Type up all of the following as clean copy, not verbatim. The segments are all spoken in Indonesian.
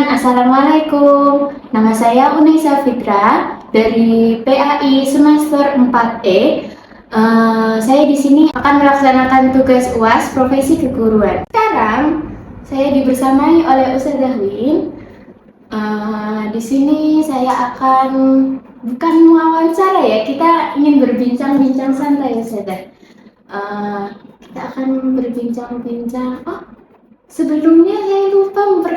Assalamualaikum, nama saya Unaisa Fitra dari PAI semester 4E. Saya di sini akan melaksanakan tugas UAS profesi keguruan. Sekarang saya dibersamai oleh Ustazah Win. Di sini saya akan bukan wawancara ya, kita ingin berbincang-bincang santai Ustazah. Kita akan berbincang-bincang. Oh, sebelumnya saya lupa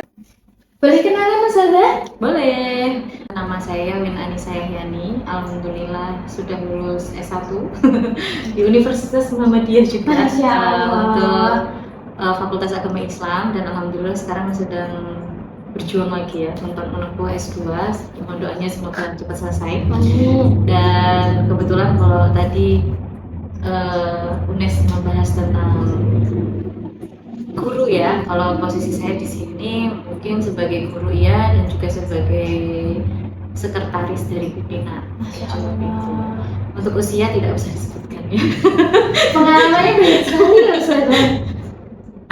boleh kenalan Ustazah? Boleh. Nama saya Win Anissa Yahyani. Alhamdulillah sudah lulus S1 di Universitas Muhammadiyah juga. Masya Allah. Untuk Fakultas Agama Islam, dan alhamdulillah sekarang sedang berjuang lagi ya untuk menempuh S2. Mohon doanya semoga cepat selesai. Dan kebetulan kalau tadi UNES membahas tentang guru ya, kalau posisi saya di sini mungkin sebagai guru ya, dan juga sebagai sekretaris dari pimpinan. Untuk usia tidak usah disebutkan ya. Pengalamannya banyak sekali ya Ustazah.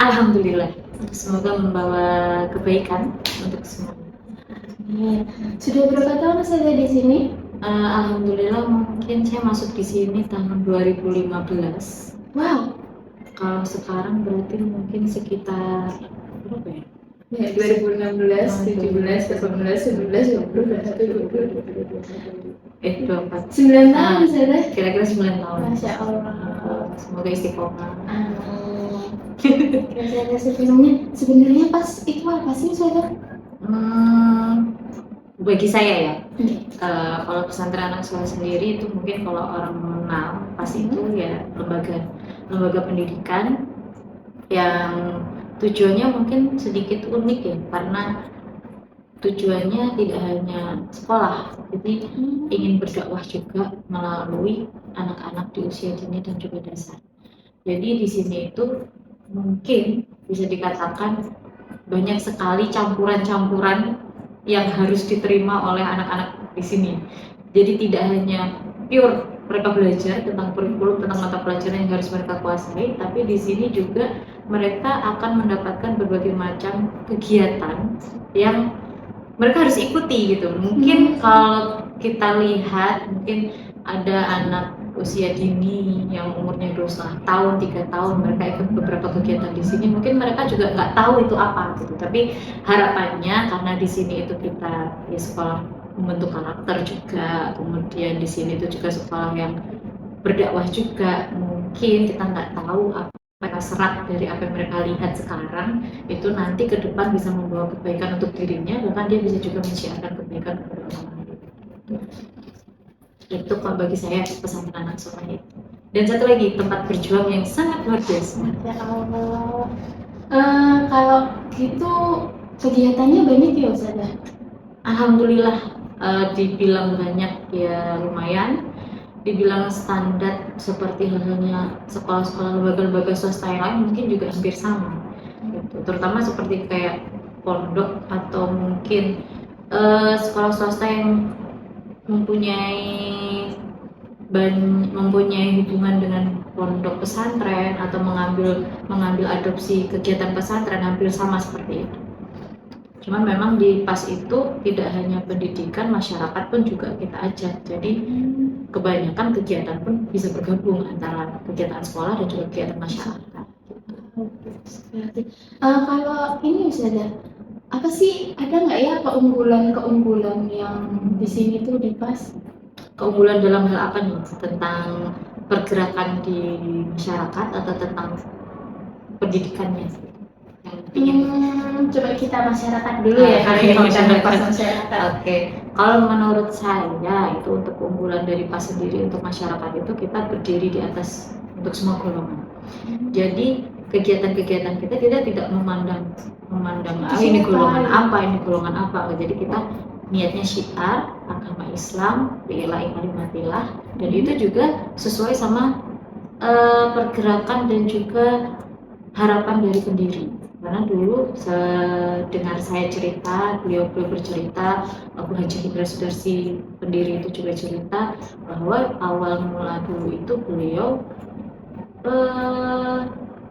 Alhamdulillah, semoga membawa kebaikan untuk semua. Sudah berapa tahun Ustazah di sini? Alhamdulillah mungkin saya masuk di sini tahun 2015. Wow. Kalau sekarang berarti mungkin sekitar berapa ya? Ya, 2016, 17, 18, 19, 20, 21, 24. 9 tahun Ustazah. Kira-kira 9 tahun. Masya Allah. Semoga istiqomah. Ustazah sebenarnya pas itu apa sih Ustazah? Bagi saya ya, kalau pesantren anak soleh sendiri itu mungkin kalau orang mengenal pasti itu ya lembaga pendidikan yang tujuannya mungkin sedikit unik ya, karena tujuannya tidak hanya sekolah, jadi ingin berdakwah juga melalui anak-anak di usia dini dan juga dasar. Jadi di sini itu mungkin bisa dikatakan banyak sekali campuran-campuran yang harus diterima oleh anak-anak di sini. Jadi tidak hanya pure mereka belajar tentang kurikulum, tentang mata pelajaran yang harus mereka kuasai, tapi di sini juga mereka akan mendapatkan berbagai macam kegiatan yang mereka harus ikuti gitu. Mungkin kalau kita lihat, mungkin ada anak usia dini yang umurnya 2,5 tahun, 3 tahun, mereka ikut beberapa kegiatan di sini, mungkin mereka juga nggak tahu itu apa gitu. Tapi harapannya karena di sini itu kita ya sekolah membentuk karakter juga, kemudian di sini itu juga sekolah yang berdakwah juga, mungkin kita nggak tahu apa serat dari apa yang mereka lihat sekarang itu nanti ke depan bisa membawa kebaikan untuk dirinya, bahkan dia bisa juga mensiarkan kebaikan kepada orang lain. Itu kalau bagi saya pesantren anak soleh itu. Dan satu lagi, tempat berjuang yang sangat luar biasa. Ya Allah. Kalau gitu kegiatannya banyak ya Ustazah? Alhamdulillah, dibilang banyak ya lumayan. Dibilang standar seperti halnya sekolah-sekolah lembaga-lembaga swasta yang lain mungkin juga hampir sama gitu. Terutama seperti kayak pondok atau mungkin sekolah swasta yang mempunyai hubungan dengan pondok pesantren atau mengambil adopsi kegiatan pesantren, hampir sama seperti itu. Cuman memang di PAS itu tidak hanya pendidikan, masyarakat pun juga kita ajak. Jadi kebanyakan kegiatan pun bisa bergabung antara kegiatan sekolah dan juga kegiatan masyarakat. Kalau ini Ustazah, apa sih, ada nggak ya keunggulan yang di sini tuh di PAS? Keunggulan dalam hal apa nih? Tentang pergerakan di masyarakat atau tentang pendidikannya? Coba kita masyarakat dulu ya, karena kita udah PAS masyarakat. Oke. Kalau menurut saya itu untuk keunggulan dari PAS sendiri untuk masyarakat itu kita berdiri di atas untuk semua golongan. Jadi kegiatan-kegiatan kita tidak memandang ini golongan apa. Jadi kita niatnya syiar agama Islam, bi'ilahi kalimatillah, dan itu juga sesuai sama pergerakan dan juga harapan dari pendiri. Karena dulu dengar saya cerita, beliau bercerita, Abu Haji Hidra Sudarsi pendiri itu juga cerita bahwa awal mula dulu itu beliau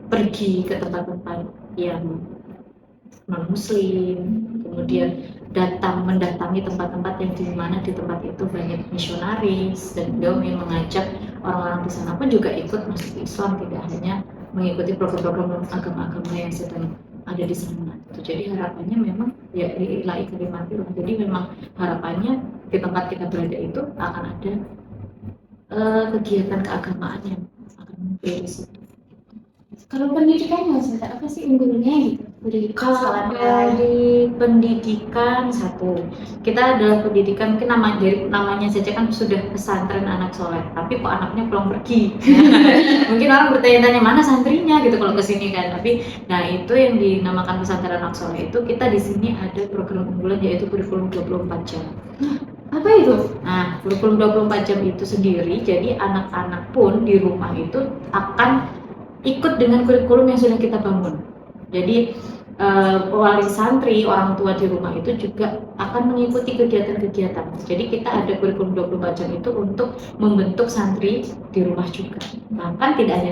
pergi ke tempat-tempat yang non muslim, kemudian mendatangi tempat-tempat yang di mana di tempat itu banyak misionaris, dan beliau ingin mengajak orang-orang di sana pun juga ikut masuk Islam, tidak hanya mengikuti program-program agama-agama yang sedang ada di sana. Jadi harapannya memang ya ilahi kalimatillah. Jadi memang harapannya di tempat kita berada itu akan ada kegiatan keagamaan yang akan muncul di situ. Kalau pendidikan maksudnya apa sih unggulnya gitu? Kalau dari pendidikan satu, kita adalah pendidikan mungkin namanya saja kan sudah pesantren anak soleh, tapi kok anaknya pulang pergi. Mungkin orang bertanya-tanya mana santrinya gitu kalau ke sini kan. Tapi nah itu yang dinamakan pesantren anak soleh itu kita di sini ada program unggulan yaitu kurikulum 24 jam. Apa itu? Nah, kurikulum 24 jam itu sendiri, jadi anak-anak pun di rumah itu akan ikut dengan kurikulum yang sudah kita bangun. Jadi wali santri, orang tua di rumah itu juga akan mengikuti kegiatan-kegiatan. Jadi kita ada kurikulum 24 jam itu untuk membentuk santri di rumah juga. Bahkan tidak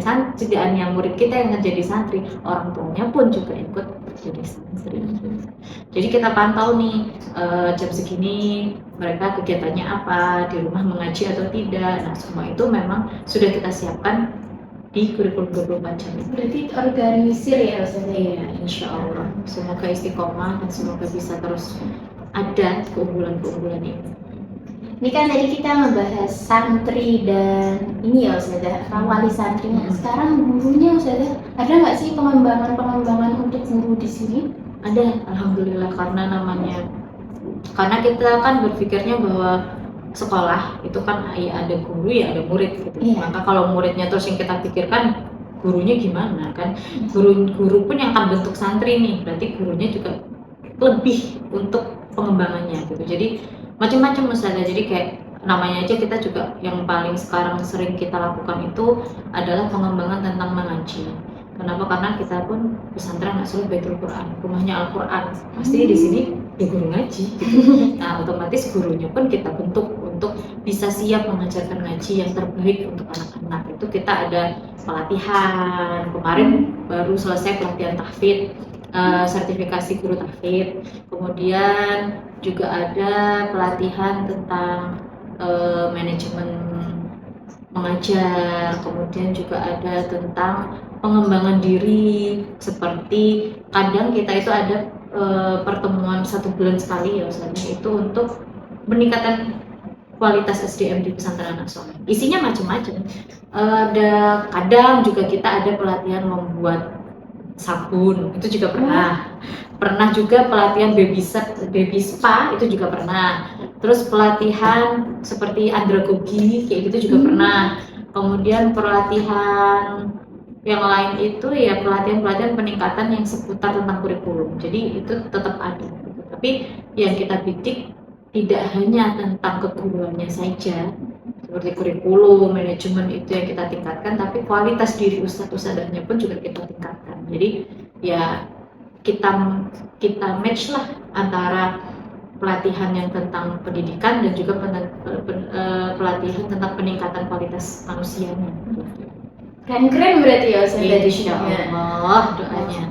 hanya murid kita yang menjadi santri, orang tuanya pun juga ikut jadi santri. Jadi kita pantau nih jam segini mereka kegiatannya apa, di rumah mengaji atau tidak. Nah, semua itu memang sudah kita siapkan di kurikulum 24 jam. Berarti organisir ya Ustazah? Iya, insya Allah. Semoga istiqomah dan semoga bisa terus ada keunggulan-keunggulan ini. Ini kan tadi kita membahas santri dan ini ya Ustazah, wali santrinya. Sekarang gurunya Ustazah, ada nggak sih pengembangan untuk guru di sini? Ada, alhamdulillah, karena kita kan berpikirnya bahwa sekolah itu kan ya ada guru ya ada murid gitu. Maka kalau muridnya terus yang kita pikirkan gurunya gimana kan, guru pun yang akan bentuk santri nih, berarti gurunya juga lebih untuk pengembangannya gitu. Jadi macam-macam misalnya, jadi kayak namanya aja kita juga yang paling sekarang sering kita lakukan itu adalah pengembangan tentang mengaji. Kenapa? Karena kita pun pesantren asal Baitul Quran, rumahnya Al-Quran, pasti di sini ya guru ngaji gitu. Nah, otomatis gurunya pun kita bentuk untuk bisa siap mengajarkan ngaji yang terbaik untuk anak-anak. Itu kita ada pelatihan, kemarin baru selesai pelatihan tahfidz, sertifikasi guru tahfidz. Kemudian juga ada pelatihan tentang manajemen mengajar, kemudian juga ada tentang pengembangan diri, seperti kadang kita itu ada pertemuan 1 bulan sekali ya Ustazah, itu untuk peningkatan kualitas SDM di pesantren anak soleh. Isinya macam-macam. Ada kadang juga kita ada pelatihan membuat sabun, itu juga pernah juga pelatihan baby spa, itu juga pernah. Terus pelatihan seperti andragogi kayak gitu juga pernah. Kemudian pelatihan yang lain itu ya pelatihan peningkatan yang seputar tentang kurikulum. Jadi itu tetap ada. Tapi yang kita bidik tidak hanya tentang keguruannya saja, seperti kurikulum, manajemen itu yang kita tingkatkan, tapi kualitas diri ustadz-ustadzahnya pun juga kita tingkatkan. Jadi ya kita match lah antara pelatihan yang tentang pendidikan dan juga pelatihan tentang peningkatan kualitas manusianya. Keren berarti ya Ustazah. Insya Allah doanya.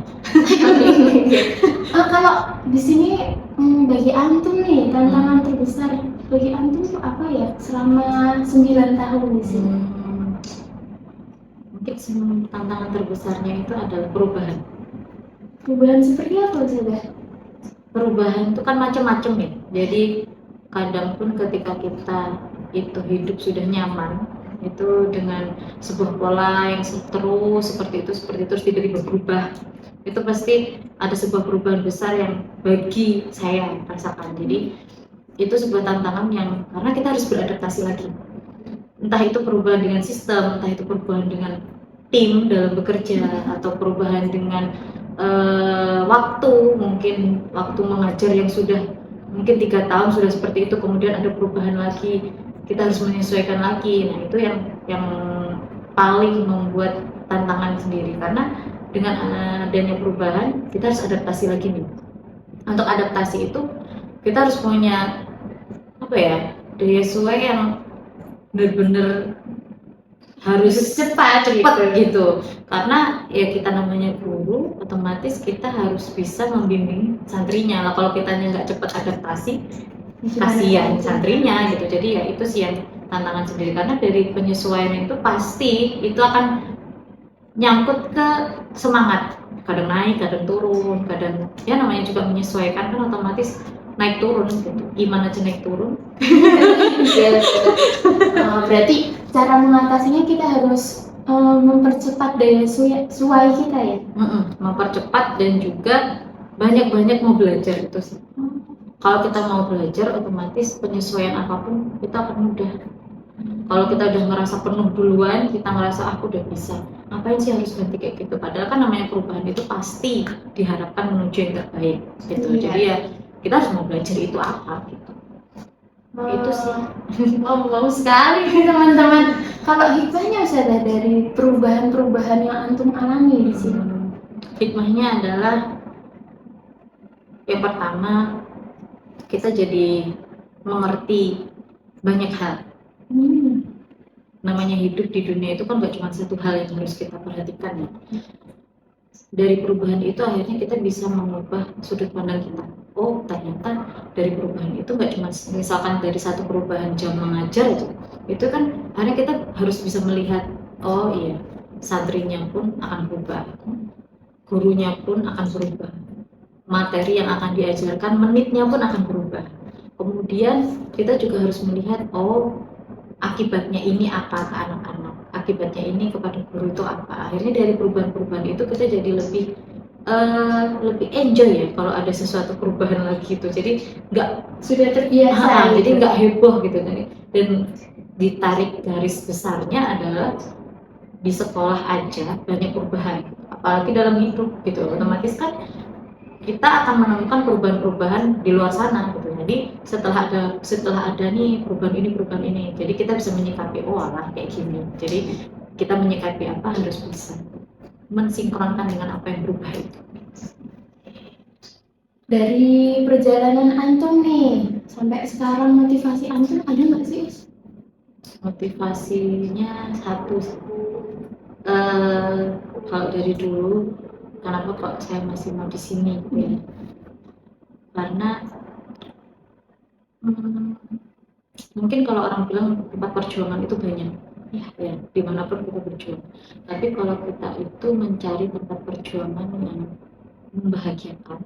Kalau di sini bagi antum nih tantangan terbesar bagi antum itu apa ya selama 9 tahun di sini? Mungkin tantangan terbesarnya itu adalah perubahan. Perubahan seperti apa Ustazah? Perubahan itu kan macam-macam ya. Jadi kadang pun ketika kita itu hidup sudah nyaman, itu dengan sebuah pola yang terus seperti itu tiba-tiba berubah, itu pasti ada sebuah perubahan besar yang bagi saya rasakan. Jadi itu sebuah tantangan yang karena kita harus beradaptasi lagi, entah itu perubahan dengan sistem, entah itu perubahan dengan tim dalam bekerja, atau perubahan dengan waktu, mungkin waktu mengajar yang sudah mungkin 3 tahun sudah seperti itu, kemudian ada perubahan lagi, kita harus menyesuaikan lagi. Nah itu yang paling membuat tantangan sendiri, karena dengan adanya perubahan kita harus adaptasi lagi nih. Untuk adaptasi itu kita harus punya daya suai yang benar-benar harus cepat gitu. Karena ya kita namanya guru, otomatis kita harus bisa membimbing santrinya. Lah kalau kitanya nggak cepat adaptasi, kasihan santrinya gitu. Jadi ya itu sih yang tantangan sendiri, karena dari penyesuaian itu pasti itu akan nyangkut ke semangat, kadang naik kadang turun, kadang ya namanya juga menyesuaikan kan, otomatis naik turun gitu, gimana aja naik turun. Berarti cara mengatasinya kita harus mempercepat daya suai kita ya. Mempercepat dan juga banyak-banyak mau belajar itu sih. Kalau kita mau belajar, otomatis penyesuaian apapun kita akan mudah. Kalau kita udah ngerasa penuh duluan, kita ngerasa aku udah bisa, ngapain sih harus ganti kayak gitu? Padahal kan namanya perubahan itu pasti diharapkan menuju yang terbaik gitu. Iya. Jadi ya kita harus mau belajar itu apa gitu. Itu sih. Wow sekali nih teman-teman. Kalau hikmahnya Ustazah dari perubahan-perubahan yang antum alami di sini. Hikmahnya adalah yang pertama, kita jadi mengerti banyak hal. Namanya hidup di dunia itu kan gak cuma satu hal yang harus kita perhatikan ya. Dari perubahan itu akhirnya kita bisa mengubah sudut pandang kita. Oh ternyata dari perubahan itu gak cuma misalkan dari satu perubahan jam mengajar aja, itu kan akhirnya kita harus bisa melihat, oh iya, santrinya pun akan berubah, gurunya pun akan berubah, materi yang akan diajarkan menitnya pun akan berubah. Kemudian kita juga harus melihat, oh akibatnya ini apa ke anak-anak, akibatnya ini kepada guru itu apa. Akhirnya dari perubahan-perubahan itu kita jadi lebih enjoy ya kalau ada sesuatu perubahan lagi itu. Jadi nggak sudah terbiasa jadi nggak heboh gitu. Dan ditarik garis besarnya adalah di sekolah aja banyak perubahan, apalagi dalam hidup gitu. Otomatis kan kita akan menemukan perubahan-perubahan di luar sana gitu. Jadi setelah ada nih perubahan ini, jadi kita bisa menyikapi, oh alah kayak gini. Jadi kita menyikapi apa harus bisa mensinkronkan dengan apa yang berubah itu. Dari perjalanan antum nih sampai sekarang, motivasi antum ada nggak sih? Motivasinya satu, kalau dari dulu kenapa kok saya masih mau di sini gitu ya. Karena mungkin kalau orang bilang tempat perjuangan itu banyak ya, dimanapun kita berjuang, tapi kalau kita itu mencari tempat perjuangan yang membahagiakan,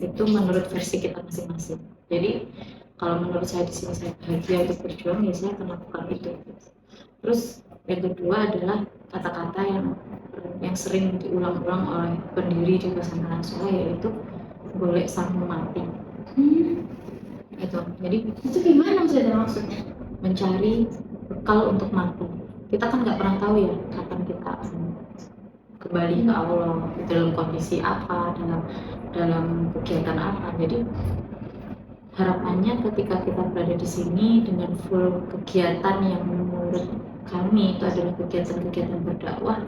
itu menurut versi kita masing-masing. Jadi kalau menurut saya di sini saya bahagia untuk berjuang, ya saya akan lakukan itu. Terus yang kedua adalah kata-kata yang sering diulang-ulang oleh pendiri di pesantren saya, yaitu golek sammu mati. Itu. Jadi itu gimana maksudnya? Mencari bekal untuk mati. Kita kan nggak pernah tahu ya kapan kita akan kembali ke Allah, dalam kondisi apa, dalam kegiatan apa. Jadi harapannya ketika kita berada di sini dengan full kegiatan yang menurut kami itu adalah kegiatan-kegiatan berdakwah,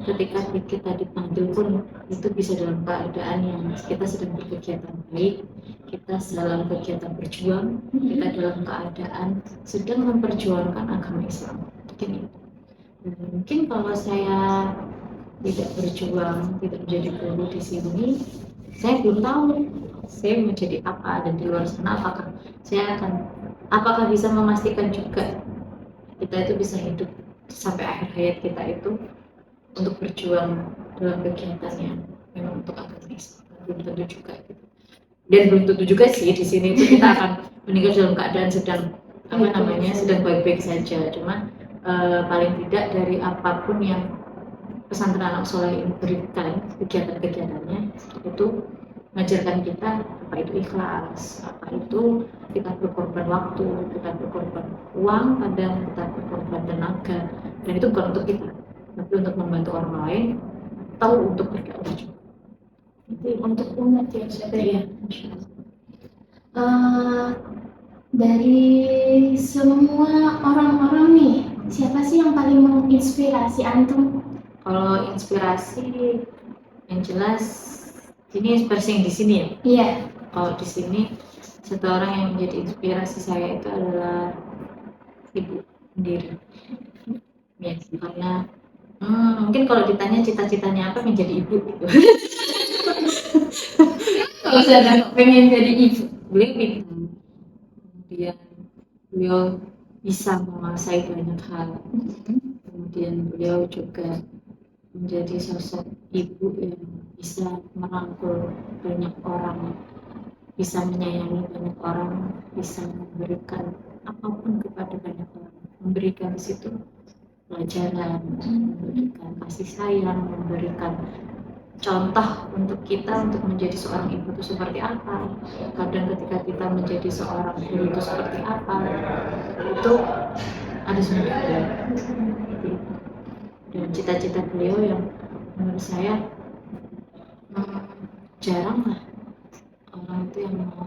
ketika kita dipanggil pun itu bisa dalam keadaan yang kita sedang berkegiatan baik, kita dalam kegiatan berjuang, kita dalam keadaan sedang memperjuangkan agama Islam. Mungkin kalau saya tidak berjuang, tidak menjadi guru di sini, saya belum tahu saya menjadi apa, dan di luar sana apakah bisa memastikan juga kita itu bisa hidup sampai akhir hayat kita itu untuk berjuang dalam kegiatan yang memang untuk agama Islam. Belum tentu juga gitu. Dan belum tentu juga sih di sini itu kita akan meninggal dalam keadaan sedang sedang baik-baik saja. Cuma paling tidak dari apapun yang pesantren Anak Soleh ini berikan, kegiatan-kegiatannya itu mengajarkan kita apa itu ikhlas, apa itu kita berkorban waktu, kita berkorban uang, kadang kita berkorban tenaga, dan itu bukan untuk kita, tapi untuk membantu orang lain, tahu untuk berdakwah juga. Itu untuk umat ya, Iya. Dari semua orang-orang nih, siapa sih yang paling menginspirasi antum? Kalau inspirasi yang jelas ini inspirasi yang di sini ya. Iya. Kalau di sini satu orang yang menjadi inspirasi saya itu adalah ibu pendiri. Ya, karena mungkin kalau ditanya cita-citanya apa, menjadi ibu gitu. Kalau saya pengen jadi ibu. Beliau pintar, kemudian beliau bisa menguasai banyak hal, kemudian beliau juga menjadi sosok ibu yang bisa merangkul banyak orang, bisa menyayangi banyak orang, bisa memberikan apapun kepada banyak orang, memberikan di situ pelajaran, memberikan kasih sayang, memberikan contoh untuk kita untuk menjadi seorang ibu itu seperti apa, kadang ketika kita menjadi seorang guru itu seperti apa, itu ada semua. Dan cita-cita beliau yang menurut saya jarang lah orang itu yang mau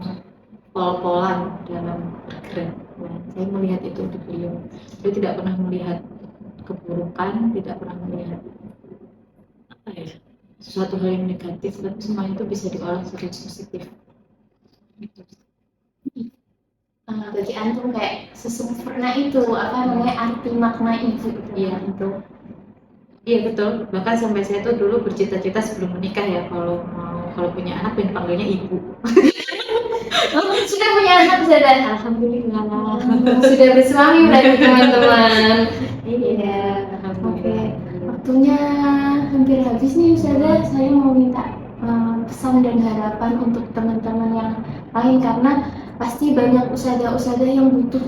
pol-polan dalam bergerak. Nah, saya melihat itu di beliau. Dia tidak pernah melihat keburukan, tidak pernah melihat apa ya, sesuatu hal yang negatif, tapi semua itu bisa diolah sebagai positif. Gitu. Bagi antum kayak sesempurna itu apa namanya arti makna ibu itu. Iya itu. Iya betul. Bahkan sampai saya tuh dulu bercita-cita sebelum menikah ya, kalau punya anak pengen panggilnya ibu. Sudah punya anak Ustazah? Alhamdulillah. Sudah bersuami berarti teman-teman. Iya. Oke. Waktunya hampir habis nih Ustazah. Saya mau minta pesan dan harapan untuk teman-teman yang lain karena pasti banyak ustazah-ustazah yang butuh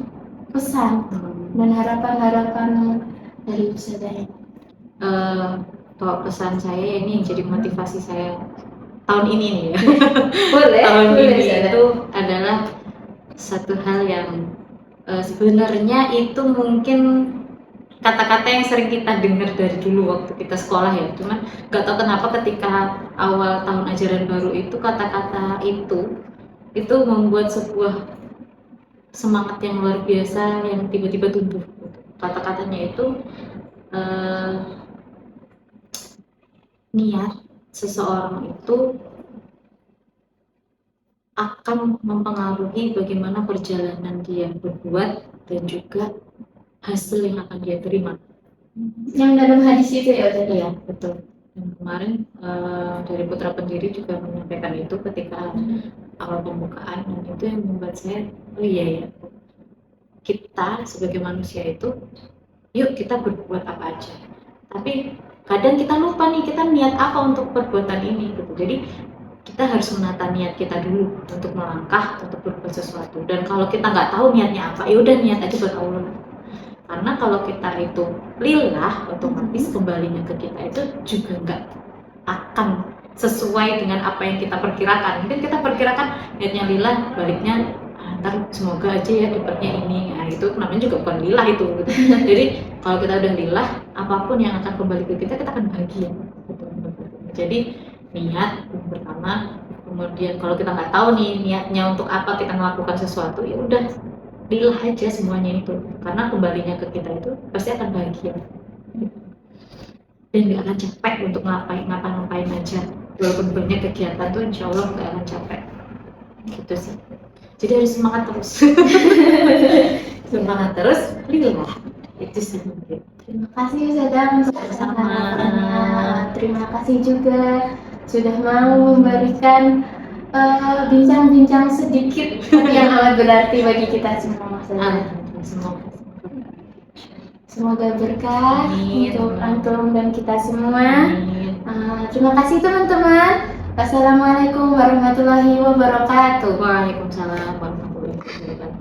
pesan dan harapan-harapan dari ustazah. Kalau pesan saya ini yang jadi motivasi saya tahun ini nih ya. Boleh. Tahun boleh, ini Ustazah. itu adalah satu hal yang sebenarnya itu mungkin kata-kata yang sering kita dengar dari dulu waktu kita sekolah ya, cuman nggak tahu kenapa ketika awal tahun ajaran baru itu kata-kata itu membuat sebuah semangat yang luar biasa yang tiba-tiba tumbuh. Kata-katanya itu niat seseorang itu akan mempengaruhi bagaimana perjalanan dia berbuat dan juga hasil yang akan dia terima. Yang dalam hadis itu ya Ustazah? Iya betul. Dan kemarin dari Putra Pendiri juga menyampaikan itu ketika awal pembukaan, dan itu yang membuat saya oh iya ya, kita sebagai manusia itu yuk kita berbuat apa aja, tapi kadang kita lupa nih kita niat apa untuk perbuatan ini gitu. Jadi kita harus menata niat kita dulu untuk melangkah, untuk berbuat sesuatu. Dan kalau kita nggak tahu niatnya apa, ya udah niat aja buat Allah. Karena kalau kita itu lillah, otomatis kembalinya ke kita itu juga nggak akan sesuai dengan apa yang kita perkirakan. Mungkin kita perkirakan niatnya lillah, baliknya ntar semoga aja ya dapatnya ini. Nah itu namanya juga bukan lillah itu. Gitu. Jadi kalau kita udah lillah, apapun yang akan kembali ke kita akan bahagia. Gitu. Jadi niat yang pertama, kemudian kalau kita nggak tahu nih niatnya untuk apa kita melakukan sesuatu, ya udah lillah aja semuanya itu, karena kembalinya ke kita itu pasti akan bahagia dan nggak akan capek untuk ngapain aja, walaupun banyak kegiatan tuh insya Allah nggak akan capek gitu sih. Jadi harus semangat terus. Semangat terus, lillah itu sih. Terima kasih Ustazah untuk harapannya. Terima kasih juga sudah mau memberikan bincang-bincang sedikit yang amat berarti bagi kita semua. Semoga berkah untuk antum dan kita semua. Terima kasih teman-teman. Wassalamualaikum warahmatullahi wabarakatuh. Waalaikumsalam warahmatullahi wabarakatuh.